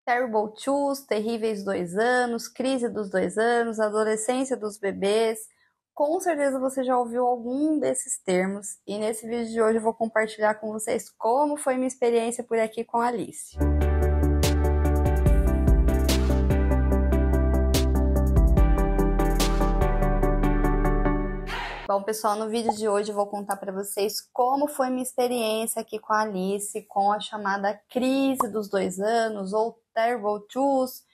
Terrible Twos, Terríveis 2 anos, Crise dos 2 anos, Adolescência dos bebês. Com certeza você já ouviu algum desses termos e nesse vídeo de hoje eu vou compartilhar com vocês como foi minha experiência por aqui com a Alice. Bom, pessoal, no vídeo de hoje eu vou contar para vocês como foi minha experiência aqui com a Alice, com a chamada crise dos 2 anos, ou Terrible Twos,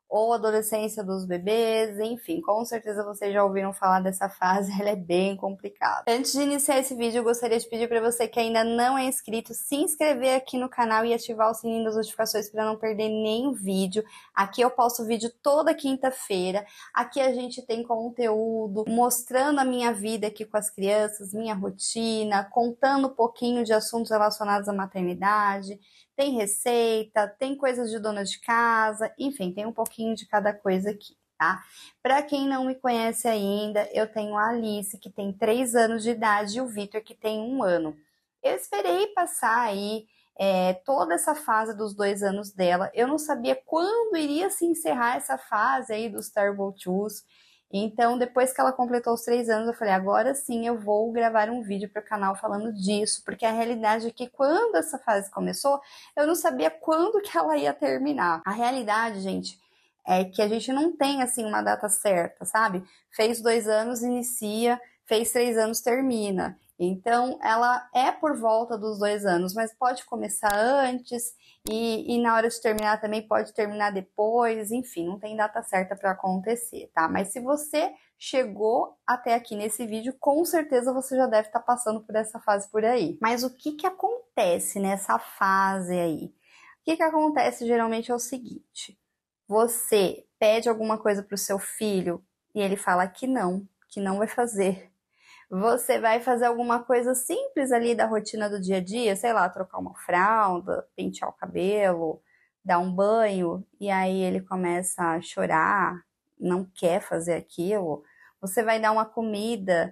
ou adolescência dos bebês, enfim, com certeza vocês já ouviram falar dessa fase, ela é bem complicada. Antes de iniciar esse vídeo, eu gostaria de pedir para você que ainda não é inscrito, se inscrever aqui no canal e ativar o sininho das notificações para não perder nenhum vídeo. Aqui eu posto vídeo toda quinta-feira, aqui a gente tem conteúdo mostrando a minha vida aqui com as crianças, minha rotina, contando um pouquinho de assuntos relacionados à maternidade, tem receita, tem coisas de dona de casa, enfim, tem um pouquinho de cada coisa aqui, tá? Para quem não me conhece ainda, eu tenho a Alice, que tem 3 anos de idade, e o Vitor, que tem 1 ano. Eu esperei passar aí toda essa fase dos 2 anos dela. Eu não sabia quando iria se encerrar essa fase aí dos Terrible Twos. Então, depois que ela completou os 3 anos, eu falei, agora sim eu vou gravar um vídeo para o canal falando disso, porque a realidade é que quando essa fase começou, eu não sabia quando que ela ia terminar. A realidade, gente, é que a gente não tem, assim, uma data certa, sabe? Fez 2 anos, inicia, fez 3 anos, termina. Então, ela é por volta dos 2 anos, mas pode começar antes e na hora de terminar também pode terminar depois, enfim, não tem data certa para acontecer, tá? Mas se você chegou até aqui nesse vídeo, com certeza você já deve estar passando por essa fase por aí. Mas o que acontece nessa fase aí? O que acontece geralmente é o seguinte: você pede alguma coisa para o seu filho e ele fala que não vai fazer. Você vai fazer alguma coisa simples ali da rotina do dia a dia, sei lá, trocar uma fralda, pentear o cabelo, dar um banho, e aí ele começa a chorar, não quer fazer aquilo. Você vai dar uma comida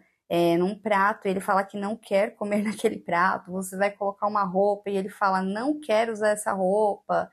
num prato e ele fala que não quer comer naquele prato. Você vai colocar uma roupa e ele fala não quer usar essa roupa.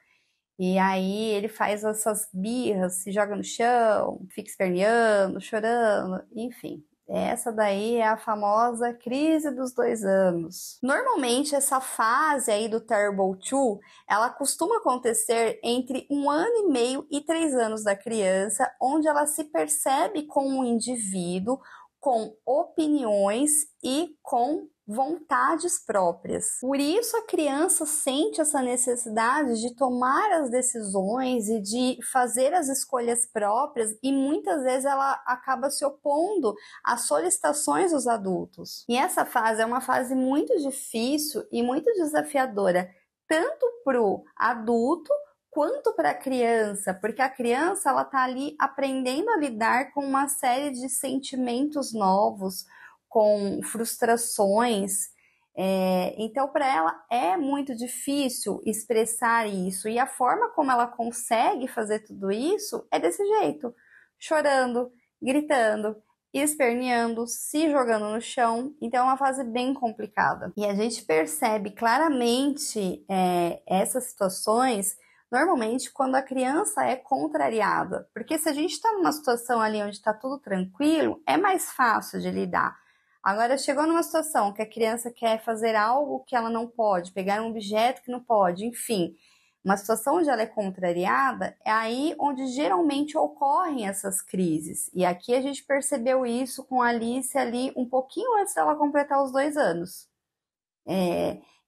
E aí ele faz essas birras, se joga no chão, fica esperneando, chorando, enfim. Essa daí é a famosa crise dos 2 anos. Normalmente essa fase aí do Terrible Two, ela costuma acontecer entre 1 ano e meio e 3 anos da criança, onde ela se percebe como um indivíduo com opiniões e com vontades próprias. Por isso a criança sente essa necessidade de tomar as decisões e de fazer as escolhas próprias, e muitas vezes ela acaba se opondo às solicitações dos adultos. E essa fase é uma fase muito difícil e muito desafiadora, tanto para o adulto quanto para a criança, porque a criança ela está ali aprendendo a lidar com uma série de sentimentos novos, com frustrações, então para ela é muito difícil expressar isso, e a forma como ela consegue fazer tudo isso é desse jeito, chorando, gritando, esperneando, se jogando no chão. Então é uma fase bem complicada. E a gente percebe claramente essas situações normalmente quando a criança é contrariada, porque se a gente está numa situação ali onde está tudo tranquilo, é mais fácil de lidar. Agora, chegou numa situação que a criança quer fazer algo que ela não pode, pegar um objeto que não pode, enfim, uma situação onde ela é contrariada, é aí onde geralmente ocorrem essas crises. E aqui a gente percebeu isso com a Alice ali um pouquinho antes dela completar os 2 anos.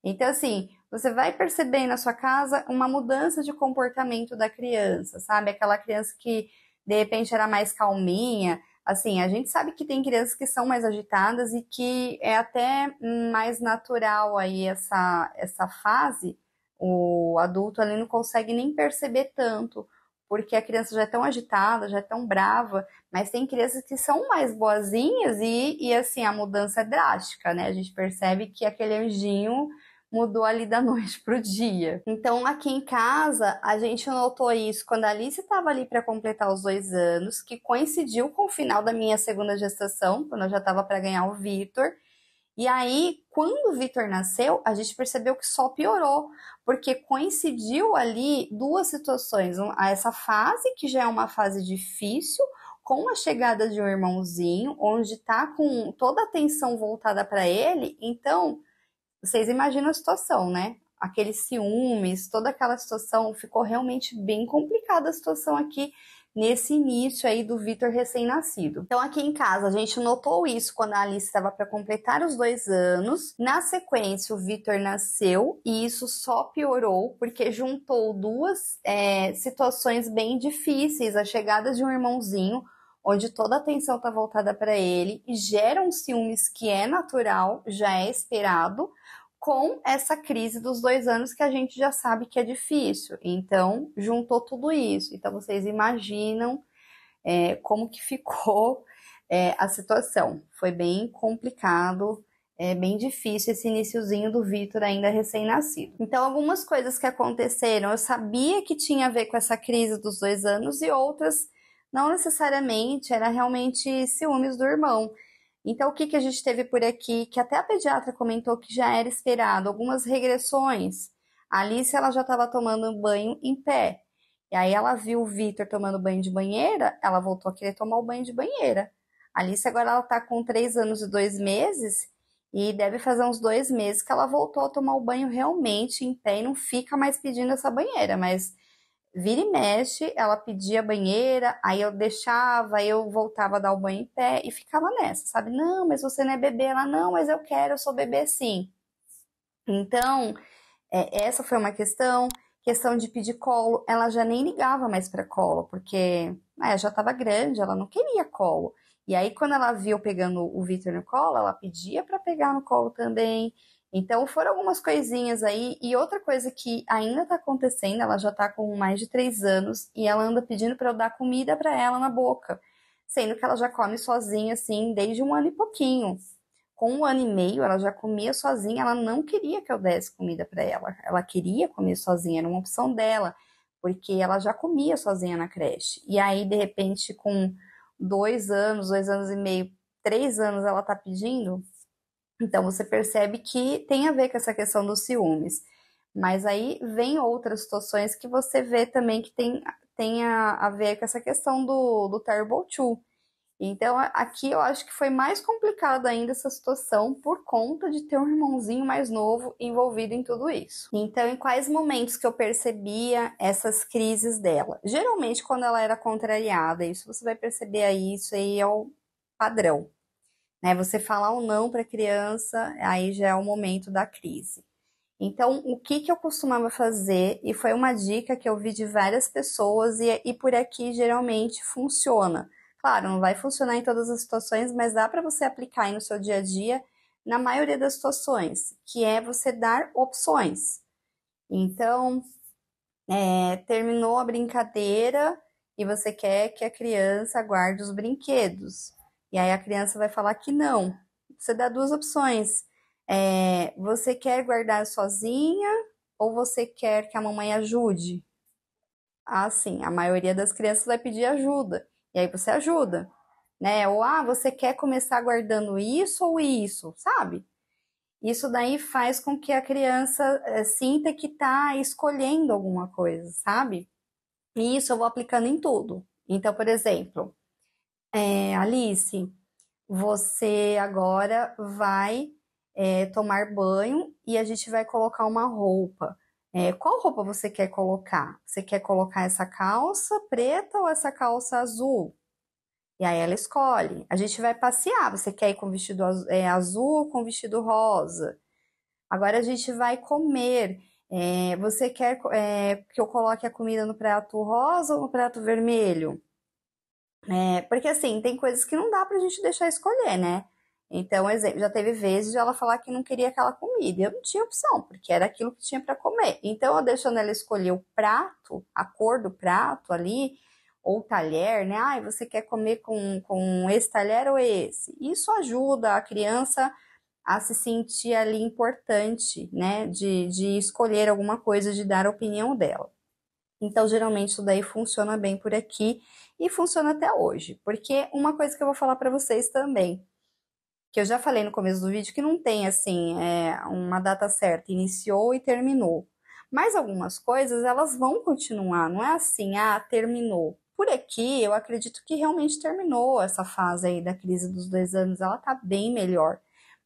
Então, assim, você vai perceber na sua casa uma mudança de comportamento da criança, sabe? Aquela criança que, de repente, era mais calminha. Assim, a gente sabe que tem crianças que são mais agitadas e que é até mais natural aí essa fase. O adulto ali não consegue nem perceber tanto, porque a criança já é tão agitada, já é tão brava, mas tem crianças que são mais boazinhas e assim, a mudança é drástica, né? A gente percebe que aquele anjinho mudou ali da noite pro dia. Então, aqui em casa, a gente notou isso quando a Alice estava ali para completar os 2 anos, que coincidiu com o final da minha segunda gestação, quando eu já estava para ganhar o Vitor. E aí, quando o Vitor nasceu, a gente percebeu que só piorou, porque coincidiu ali duas situações. Essa fase, que já é uma fase difícil, com a chegada de um irmãozinho, onde tá com toda a atenção voltada para ele. Então, vocês imaginam a situação, né? Aqueles ciúmes, toda aquela situação, ficou realmente bem complicada a situação aqui nesse início aí do Vitor recém-nascido. Então aqui em casa a gente notou isso quando a Alice estava para completar os 2 anos. Na sequência o Vitor nasceu e isso só piorou porque juntou duas situações bem difíceis, a chegada de um irmãozinho, onde toda a atenção está voltada para ele e gera um ciúmes que é natural, já é esperado, com essa crise dos 2 anos que a gente já sabe que é difícil. Então, juntou tudo isso. Então, vocês imaginam como que ficou a situação. Foi bem complicado, bem difícil esse iniciozinho do Vitor ainda recém-nascido. Então, algumas coisas que aconteceram, eu sabia que tinha a ver com essa crise dos 2 anos e outras não necessariamente, era realmente ciúmes do irmão. Então, o que a gente teve por aqui, que até a pediatra comentou que já era esperado, algumas regressões. A Alice, ela já estava tomando banho em pé. E aí ela viu o Vitor tomando banho de banheira, ela voltou a querer tomar o banho de banheira. A Alice agora ela tá com 3 anos e 2 meses e deve fazer uns 2 meses que ela voltou a tomar o banho realmente em pé e não fica mais pedindo essa banheira, mas vira e mexe, ela pedia banheira, aí eu deixava, aí eu voltava a dar o banho em pé e ficava nessa, sabe? Não, mas você não é bebê. Ela, não, mas eu quero, eu sou bebê sim. Então, essa foi uma questão de pedir colo, ela já nem ligava mais para colo, porque já estava grande, ela não queria colo. E aí, quando ela viu pegando o Vitor no colo, ela pedia para pegar no colo também. Então, foram algumas coisinhas aí. E outra coisa que ainda tá acontecendo, ela já tá com mais de 3 anos e ela anda pedindo para eu dar comida para ela na boca, sendo que ela já come sozinha, assim, desde 1 ano e pouquinho. Com 1 ano e meio, ela já comia sozinha, ela não queria que eu desse comida para ela. Ela queria comer sozinha, era uma opção dela, porque ela já comia sozinha na creche. E aí, de repente, com 2 anos, 2 anos e meio, 3 anos, ela tá pedindo. Então, você percebe que tem a ver com essa questão dos ciúmes. Mas aí vem outras situações que você vê também que tem a ver com essa questão do Terrible Two. Então, aqui eu acho que foi mais complicado ainda essa situação por conta de ter um irmãozinho mais novo envolvido em tudo isso. Então, em quais momentos que eu percebia essas crises dela? Geralmente, quando ela era contrariada, isso você vai perceber aí, isso aí é o padrão, né? Você falar um não para a criança, aí já é o momento da crise. Então, o que eu costumava fazer, e foi uma dica que eu vi de várias pessoas, e por aqui geralmente funciona. Claro, não vai funcionar em todas as situações, mas dá para você aplicar aí no seu dia a dia, na maioria das situações, que é você dar opções. Então, terminou a brincadeira e você quer que a criança guarde os brinquedos. E aí a criança vai falar que não. Você dá duas opções. Você quer guardar sozinha ou você quer que a mamãe ajude? Ah, sim, a maioria das crianças vai pedir ajuda. E aí você ajuda, né? Ou você quer começar guardando isso ou isso, sabe? Isso daí faz com que a criança sinta que está escolhendo alguma coisa, sabe? E isso eu vou aplicando em tudo. Então, por exemplo, Alice, você agora vai tomar banho e a gente vai colocar uma roupa. Qual roupa você quer colocar? Você quer colocar essa calça preta ou essa calça azul? E aí ela escolhe. A gente vai passear. Você quer ir com vestido azul ou com vestido rosa? Agora a gente vai comer. Você quer que eu coloque a comida no prato rosa ou no prato vermelho? Porque assim, tem coisas que não dá pra gente deixar escolher, né? Então, exemplo, já teve vezes de ela falar que não queria aquela comida. E eu não tinha opção, porque era aquilo que tinha para comer. Então, eu deixando ela escolher o prato, a cor do prato ali, ou o talher, né? Você quer comer com esse talher ou esse? Isso ajuda a criança a se sentir ali importante, né? De escolher alguma coisa, de dar a opinião dela. Então, geralmente, isso daí funciona bem por aqui e funciona até hoje. Porque uma coisa que eu vou falar para vocês também, que eu já falei no começo do vídeo que não tem assim uma data certa, iniciou e terminou. Mas algumas coisas elas vão continuar, não é assim, terminou. Por aqui, eu acredito que realmente terminou essa fase aí da crise dos 2 anos, ela tá bem melhor.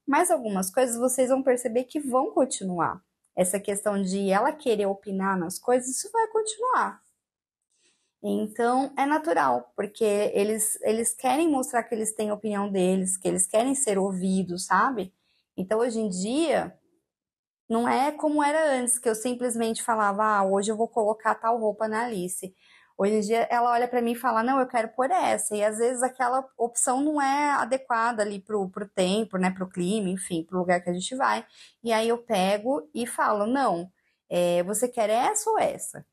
Mas algumas coisas vocês vão perceber que vão continuar. Essa questão de ela querer opinar nas coisas, isso vai continuar. Então, é natural, porque eles querem mostrar que eles têm a opinião deles, que eles querem ser ouvidos, sabe? Então, hoje em dia, não é como era antes, que eu simplesmente falava, hoje eu vou colocar tal roupa na Alice. Hoje em dia, ela olha pra mim e fala, não, eu quero pôr essa. E às vezes aquela opção não é adequada ali pro tempo, né, pro clima, enfim, pro lugar que a gente vai. E aí eu pego e falo, não, você quer essa ou essa?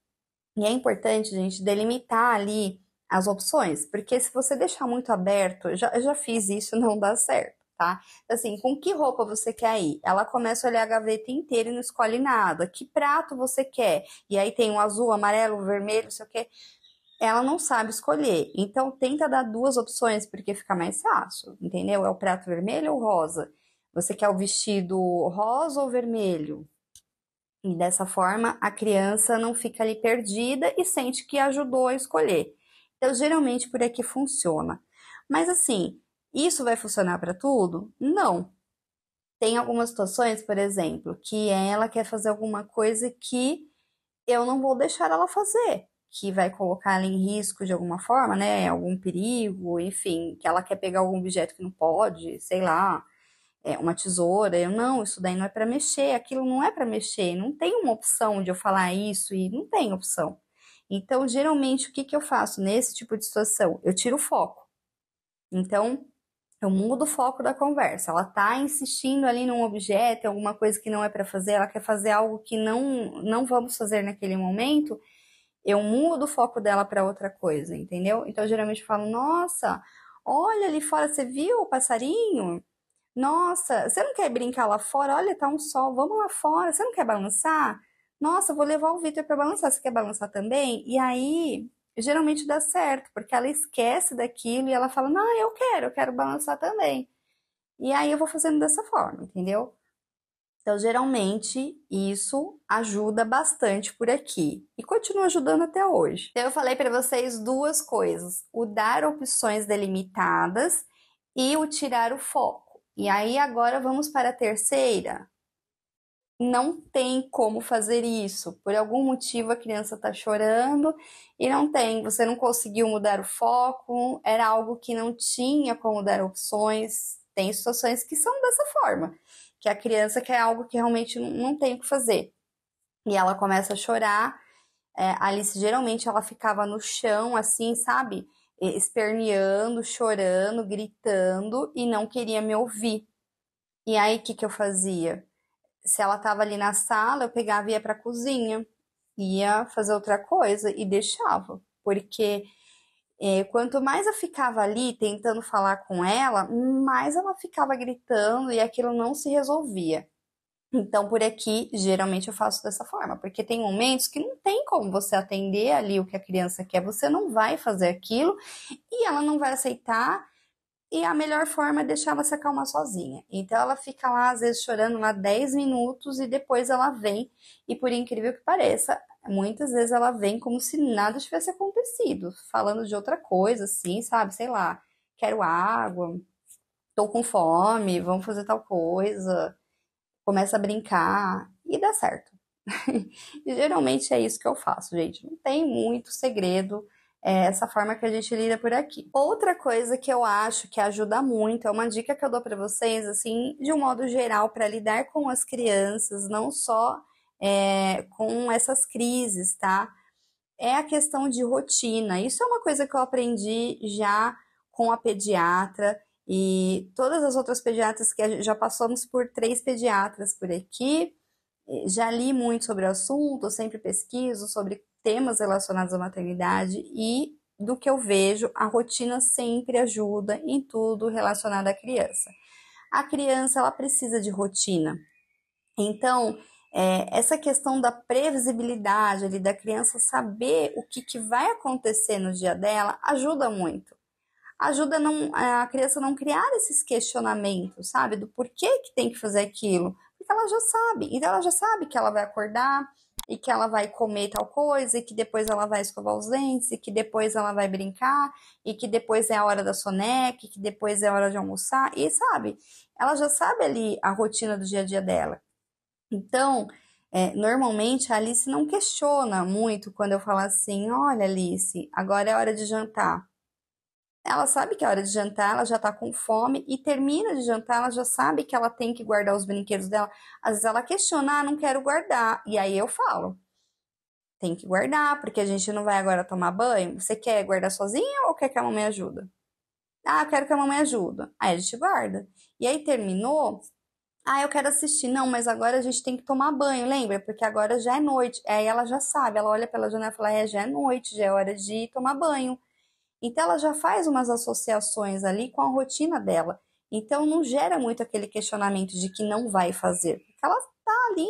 E é importante, gente, delimitar ali as opções, porque se você deixar muito aberto, eu já fiz isso, não dá certo, tá? Assim, com que roupa você quer ir? Ela começa a olhar a gaveta inteira e não escolhe nada. Que prato você quer? E aí tem o azul, amarelo, vermelho, não sei o quê. Ela não sabe escolher. Então, tenta dar duas opções, porque fica mais fácil, entendeu? É o prato vermelho ou rosa? Você quer o vestido rosa ou vermelho? E dessa forma, a criança não fica ali perdida e sente que ajudou a escolher. Então, geralmente por aqui funciona. Mas assim, isso vai funcionar para tudo? Não. Tem algumas situações, por exemplo, que ela quer fazer alguma coisa que eu não vou deixar ela fazer, que vai colocar ela em risco de alguma forma, né? Algum perigo, enfim, que ela quer pegar algum objeto que não pode, sei lá, uma tesoura, eu não, isso daí não é para mexer, aquilo não é para mexer, não tem uma opção de eu falar isso e não tem opção. Então, geralmente, o que que eu faço nesse tipo de situação? Eu tiro o foco. Então, eu mudo o foco da conversa. Ela tá insistindo ali num objeto, em alguma coisa que não é para fazer, ela quer fazer algo que não vamos fazer naquele momento, eu mudo o foco dela para outra coisa, entendeu? Então, geralmente eu falo: "Nossa, olha ali fora, você viu o passarinho? Nossa, você não quer brincar lá fora? Olha, tá um sol, vamos lá fora. Você não quer balançar? Nossa, vou levar o Victor para balançar. Você quer balançar também?" E aí, geralmente dá certo, porque ela esquece daquilo e ela fala: "Não, eu quero balançar também." E aí eu vou fazendo dessa forma, entendeu? Então, geralmente, isso ajuda bastante por aqui e continua ajudando até hoje. Então, eu falei para vocês duas coisas: o dar opções delimitadas e o tirar o foco. E aí, agora vamos para a terceira. Não tem como fazer isso. Por algum motivo a criança está chorando e não tem. Você não conseguiu mudar o foco, era algo que não tinha como dar opções. Tem situações que são dessa forma, que a criança quer algo que realmente não tem o que fazer. E ela começa a chorar. A Alice geralmente ela ficava no chão, assim, sabe? Esperneando, chorando, gritando e não queria me ouvir. E aí, o que que eu fazia? Se ela estava ali na sala, eu pegava e ia para a cozinha, ia fazer outra coisa e deixava, porque quanto mais eu ficava ali tentando falar com ela, mais ela ficava gritando e aquilo não se resolvia. Então, por aqui, geralmente eu faço dessa forma, porque tem momentos que não tem como você atender ali o que a criança quer, você não vai fazer aquilo e ela não vai aceitar e a melhor forma é deixar ela se acalmar sozinha. Então ela fica lá, às vezes, chorando lá 10 minutos e depois ela vem. E por incrível que pareça, muitas vezes ela vem como se nada tivesse acontecido, falando de outra coisa, assim, sabe? Sei lá, quero água, tô com fome, vamos fazer tal coisa. Começa a brincar e dá certo. E geralmente é isso que eu faço, gente. Não tem muito segredo, essa forma que a gente lida por aqui. Outra coisa que eu acho que ajuda muito, é uma dica que eu dou para vocês, assim, de um modo geral, para lidar com as crianças, não só com essas crises, tá? É a questão de rotina. Isso é uma coisa que eu aprendi já com a pediatra e todas as outras pediatras que já passamos por 3 pediatras por aqui. Já li muito sobre o assunto, sempre pesquiso sobre temas relacionados à maternidade e do que eu vejo, a rotina sempre ajuda em tudo relacionado à criança. A criança, ela precisa de rotina. Então, essa questão da previsibilidade ali, da criança saber o que vai acontecer no dia dela, ajuda muito. ajuda a criança a não criar esses questionamentos, sabe? Do porquê que tem que fazer aquilo. Porque ela já sabe. Então ela já sabe que ela vai acordar e que ela vai comer tal coisa, e que depois ela vai escovar os dentes, e que depois ela vai brincar, e que depois é a hora da soneca, e que depois é a hora de almoçar, e sabe? Ela já sabe ali a rotina do dia a dia dela. Então, normalmente a Alice não questiona muito quando eu falo assim: olha, Alice, agora é hora de jantar. Ela sabe que é hora de jantar, ela já tá com fome e termina de jantar, ela já sabe que ela tem que guardar os brinquedos dela. Às vezes ela questiona: ah, não quero guardar. E aí eu falo: tem que guardar, porque a gente não vai agora tomar banho. Você quer guardar sozinha ou quer que a mamãe ajude? Ah, eu quero que a mamãe ajude. Aí a gente guarda. E aí terminou. Ah, eu quero assistir. Não, mas agora a gente tem que tomar banho, lembra? Porque agora já é noite. Aí ela já sabe, ela olha pela janela e fala: já é noite, já é hora de tomar banho. Então ela já faz umas associações ali com a rotina dela. Então não gera muito aquele questionamento de que não vai fazer, porque ela tá ali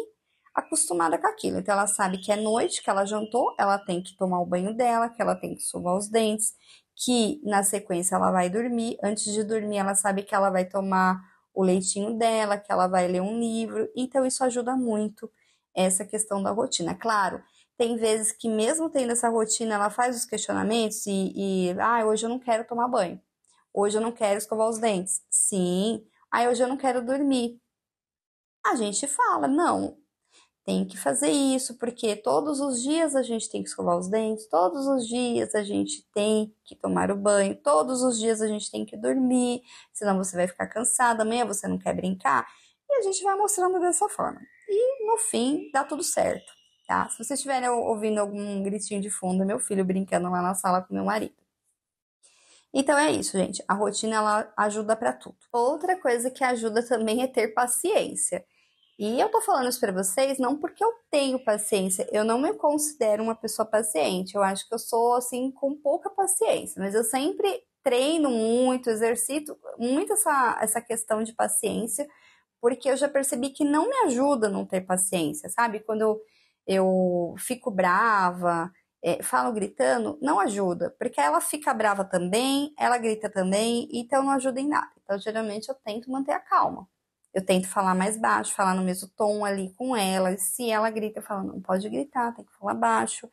acostumada com aquilo. Então ela sabe que é noite, que ela jantou, ela tem que tomar o banho dela, que ela tem que escovar os dentes, que na sequência ela vai dormir. Antes de dormir, ela sabe que ela vai tomar o leitinho dela, que ela vai ler um livro. Então isso ajuda muito essa questão da rotina. Claro, tem vezes que mesmo tendo essa rotina, ela faz os questionamentos hoje eu não quero tomar banho. Hoje eu não quero escovar os dentes. Sim. Hoje eu não quero dormir. A gente fala, não, tem que fazer isso, porque todos os dias a gente tem que escovar os dentes, todos os dias a gente tem que tomar o banho, todos os dias a gente tem que dormir, senão você vai ficar cansada, amanhã você não quer brincar. E a gente vai mostrando dessa forma. E no fim, dá tudo certo, tá? Se vocês estiverem ouvindo algum gritinho de fundo, meu filho brincando lá na sala com meu marido. Então é isso, gente. A rotina ela ajuda para tudo. Outra coisa que ajuda também é ter paciência. E eu tô falando isso pra vocês não porque eu tenho paciência, eu não me considero uma pessoa paciente, eu acho que eu sou assim com pouca paciência, mas eu sempre treino muito, exercito muito essa questão de paciência, porque eu já percebi que não me ajuda não ter paciência, sabe? Quando eu fico brava, falo gritando, não ajuda, porque ela fica brava também, ela grita também, então não ajuda em nada. Então, geralmente, eu tento manter a calma. Eu tento falar mais baixo, falar no mesmo tom ali com ela. E se ela grita, eu falo, não pode gritar, tem que falar baixo.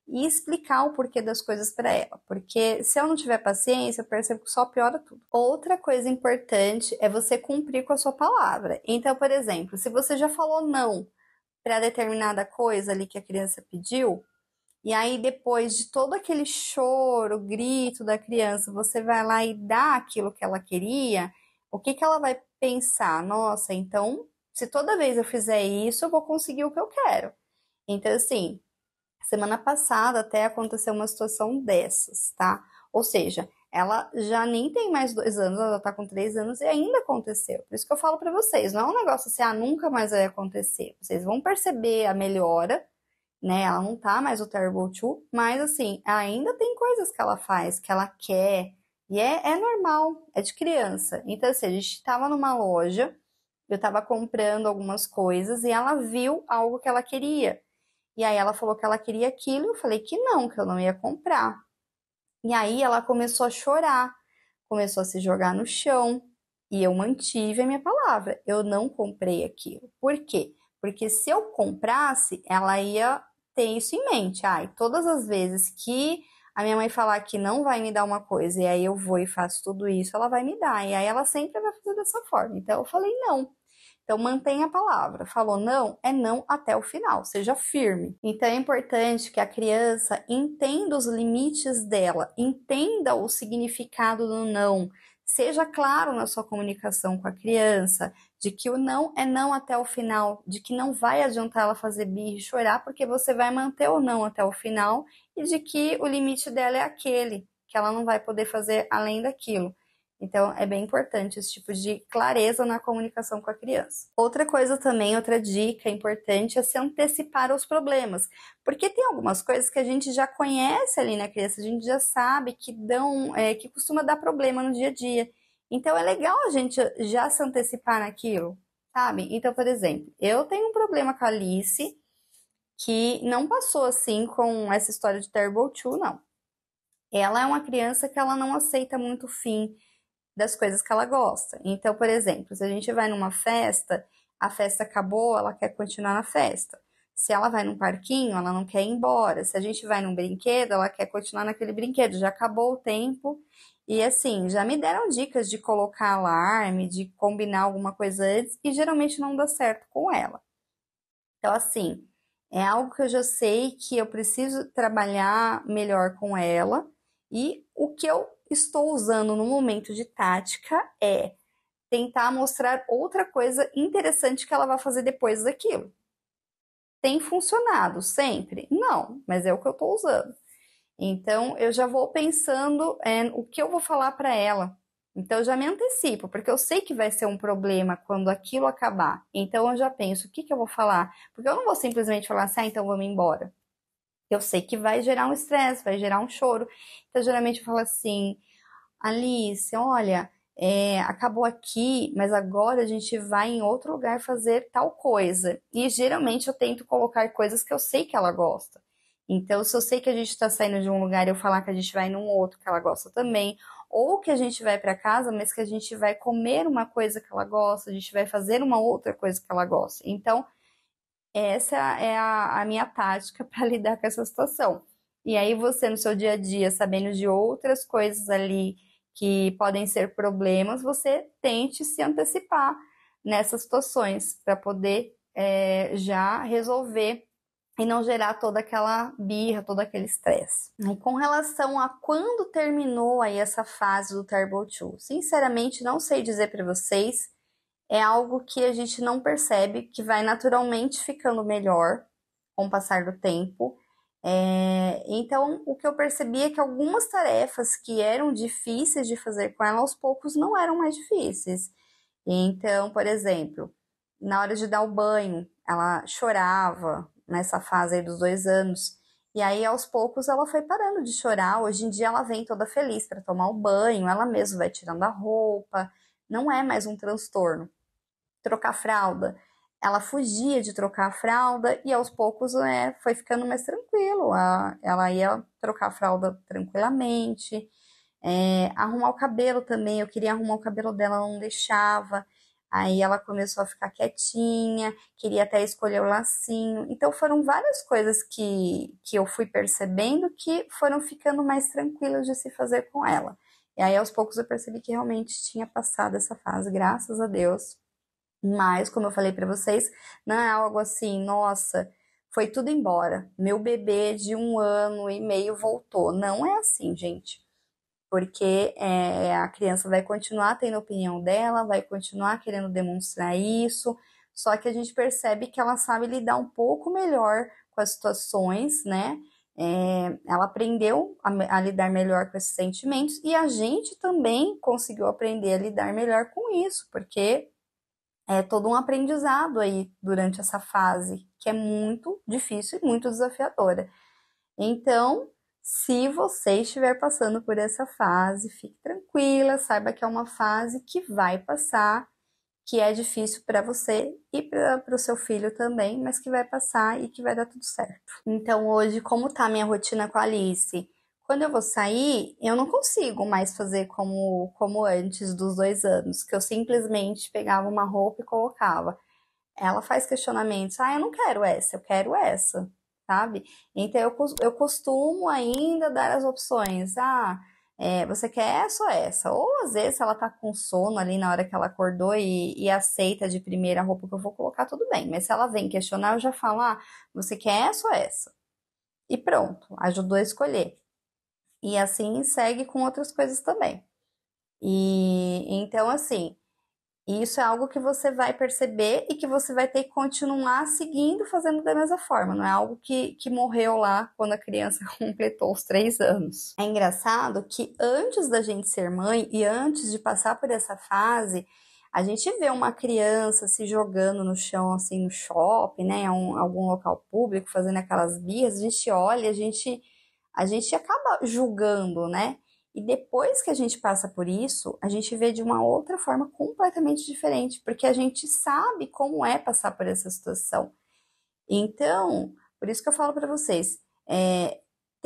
E explicar o porquê das coisas para ela. Porque se eu não tiver paciência, eu percebo que só piora tudo. Outra coisa importante é você cumprir com a sua palavra. Então, por exemplo, se você já falou não para determinada coisa ali que a criança pediu, e aí depois de todo aquele choro, grito da criança, você vai lá e dá aquilo que ela queria, o que que ela vai pensar? Nossa, então, se toda vez eu fizer isso, eu vou conseguir o que eu quero. Então, assim, semana passada até aconteceu uma situação dessas, tá? Ou seja, ela já nem tem mais 2 anos, ela tá com 3 anos e ainda aconteceu. Por isso que eu falo pra vocês, não é um negócio assim, nunca mais vai acontecer. Vocês vão perceber a melhora, né? Ela não tá mais o Terrible Two, mas assim, ainda tem coisas que ela faz, que ela quer, e é normal, é de criança. Então, assim, a gente tava numa loja, eu tava comprando algumas coisas e ela viu algo que ela queria. E aí ela falou que ela queria aquilo, e eu falei que eu não ia comprar. E aí ela começou a chorar, começou a se jogar no chão, e eu mantive a minha palavra. Eu não comprei aquilo. Por quê? Porque se eu comprasse, ela ia ter isso em mente. Ai, todas as vezes que a minha mãe falar que não vai me dar uma coisa, e aí eu vou e faço tudo isso, ela vai me dar. E aí ela sempre vai fazer dessa forma. Então eu falei não. Então mantenha a palavra. Falou não, é não até o final. Seja firme. Então é importante que a criança entenda os limites dela, entenda o significado do não. Seja claro na sua comunicação com a criança, de que o não é não até o final, de que não vai adiantar ela fazer birra e chorar, porque você vai manter o não até o final, e de que o limite dela é aquele, que ela não vai poder fazer além daquilo. Então, é bem importante esse tipo de clareza na comunicação com a criança. Outra coisa também, outra dica importante é se antecipar aos problemas, porque tem algumas coisas que a gente já conhece ali na criança, a gente já sabe que que costuma dar problema no dia a dia. Então, é legal a gente já se antecipar naquilo, sabe? Então, por exemplo, eu tenho um problema com a Alice que não passou assim com essa história de Terrible Two, não. ela é uma criança que ela não aceita muito o fim das coisas que ela gosta. Então, por exemplo, se a gente vai numa festa, a festa acabou, ela quer continuar na festa. Se ela vai num parquinho, ela não quer ir embora. Se a gente vai num brinquedo, ela quer continuar naquele brinquedo. Já acabou o tempo. E assim, já me deram dicas de colocar alarme, de combinar alguma coisa antes, e geralmente não dá certo com ela. Então, assim, é algo que eu já sei que eu preciso trabalhar melhor com ela. E o que eu estou usando no momento de tática é tentar mostrar outra coisa interessante que ela vai fazer depois daquilo. Tem funcionado sempre? Não, mas é o que eu estou usando. Então, eu já vou pensando o que eu vou falar para ela. Então, eu já me antecipo, porque eu sei que vai ser um problema quando aquilo acabar. Então, eu já penso, o que eu vou falar? Porque eu não vou simplesmente falar assim, então vamos embora. Eu sei que vai gerar um estresse, vai gerar um choro. Então, geralmente eu falo assim, Alice, olha, acabou aqui, mas agora a gente vai em outro lugar fazer tal coisa. E geralmente eu tento colocar coisas que eu sei que ela gosta. Então, se eu sei que a gente está saindo de um lugar, eu falar que a gente vai num outro que ela gosta também, ou que a gente vai para casa, mas que a gente vai comer uma coisa que ela gosta, a gente vai fazer uma outra coisa que ela gosta. Então, essa é a minha tática para lidar com essa situação. E aí você, no seu dia a dia, sabendo de outras coisas ali que podem ser problemas, você tente se antecipar nessas situações para poder já resolver e não gerar toda aquela birra, todo aquele estresse. E com relação a quando terminou aí essa fase do Turbo 2, sinceramente não sei dizer para vocês, é algo que a gente não percebe, que vai naturalmente ficando melhor com o passar do tempo. Então, o que eu percebi é que algumas tarefas que eram difíceis de fazer com ela, aos poucos não eram mais difíceis. Então, por exemplo, na hora de dar o banho, ela chorava nessa fase aí dos 2 anos. E aí, aos poucos, ela foi parando de chorar. Hoje em dia, ela vem toda feliz para tomar o banho, ela mesma vai tirando a roupa. Não é mais um transtorno. Trocar fralda. Ela fugia de trocar a fralda e aos poucos foi ficando mais tranquilo. Ela ia trocar a fralda tranquilamente. Arrumar o cabelo também, eu queria arrumar o cabelo dela, ela não deixava. Aí ela começou a ficar quietinha, queria até escolher o lacinho. Então foram várias coisas que eu fui percebendo que foram ficando mais tranquilas de se fazer com ela. E aí aos poucos eu percebi que realmente tinha passado essa fase, graças a Deus. Mas, como eu falei para vocês, não é algo assim, nossa, foi tudo embora. Meu bebê de 1 ano e meio voltou. Não é assim, gente. Porque a criança vai continuar tendo a opinião dela, vai continuar querendo demonstrar isso, só que a gente percebe que ela sabe lidar um pouco melhor com as situações, né? Ela aprendeu a lidar melhor com esses sentimentos e a gente também conseguiu aprender a lidar melhor com isso, porque é todo um aprendizado aí durante essa fase, que é muito difícil e muito desafiadora. Então, se você estiver passando por essa fase, fique tranquila, saiba que é uma fase que vai passar, que é difícil para você e para o seu filho também, mas que vai passar e que vai dar tudo certo. Então, hoje, como tá a minha rotina com a Alice? Quando eu vou sair, eu não consigo mais fazer como antes dos 2 anos, que eu simplesmente pegava uma roupa e colocava. Ela faz questionamentos, eu não quero essa, eu quero essa, sabe? Então eu costumo ainda dar as opções, você quer essa ou essa? Ou às vezes ela tá com sono ali na hora que ela acordou e aceita de primeira a roupa que eu vou colocar, tudo bem. Mas se ela vem questionar, eu já falo, você quer essa ou essa? E pronto, ajudou a escolher. E assim segue com outras coisas também. E então, assim, isso é algo que você vai perceber e que você vai ter que continuar seguindo fazendo da mesma forma. Não é algo que morreu lá quando a criança completou os 3 anos. É engraçado que antes da gente ser mãe e antes de passar por essa fase, a gente vê uma criança se jogando no chão, assim, no shopping, né, em algum local público, fazendo aquelas birras, a gente olha, a gente acaba julgando, né? E depois que a gente passa por isso, a gente vê de uma outra forma completamente diferente, porque a gente sabe como é passar por essa situação. Então, por isso que eu falo para vocês,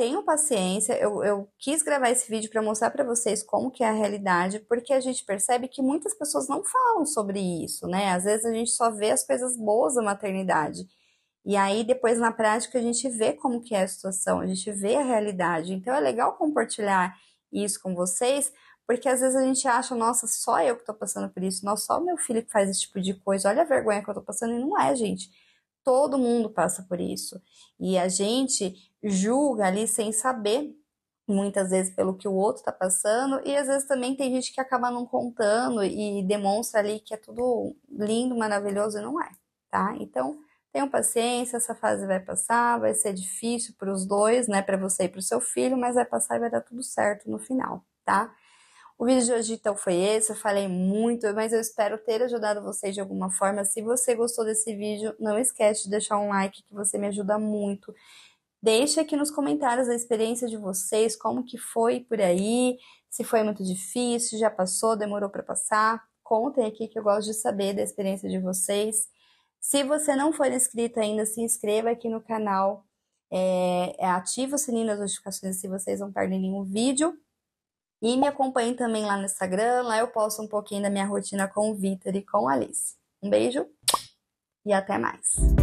tenham paciência, eu quis gravar esse vídeo para mostrar para vocês como que é a realidade, porque a gente percebe que muitas pessoas não falam sobre isso, né? Às vezes a gente só vê as coisas boas da maternidade. E aí depois na prática a gente vê como que é a situação, a gente vê a realidade. Então é legal compartilhar isso com vocês, porque às vezes a gente acha, nossa, só eu que tô passando por isso, nossa, só meu filho que faz esse tipo de coisa, olha a vergonha que eu tô passando, e não é, gente. Todo mundo passa por isso. E a gente julga ali sem saber, muitas vezes, pelo que o outro está passando, e às vezes também tem gente que acaba não contando e demonstra ali que é tudo lindo, maravilhoso, e não é, tá? Então, tenham paciência, essa fase vai passar, vai ser difícil para os dois, né, para você e para o seu filho, mas vai passar e vai dar tudo certo no final, tá? O vídeo de hoje então foi esse, eu falei muito, mas eu espero ter ajudado vocês de alguma forma. Se você gostou desse vídeo, não esquece de deixar um like, que você me ajuda muito. Deixe aqui nos comentários a experiência de vocês, como que foi por aí, se foi muito difícil, já passou, demorou para passar. Contem aqui que eu gosto de saber da experiência de vocês. Se você não for inscrito ainda, se inscreva aqui no canal, ative o sininho das notificações se vocês não perderem nenhum vídeo. E me acompanhem também lá no Instagram, lá eu posto um pouquinho da minha rotina com o Vitor e com a Alice. Um beijo e até mais!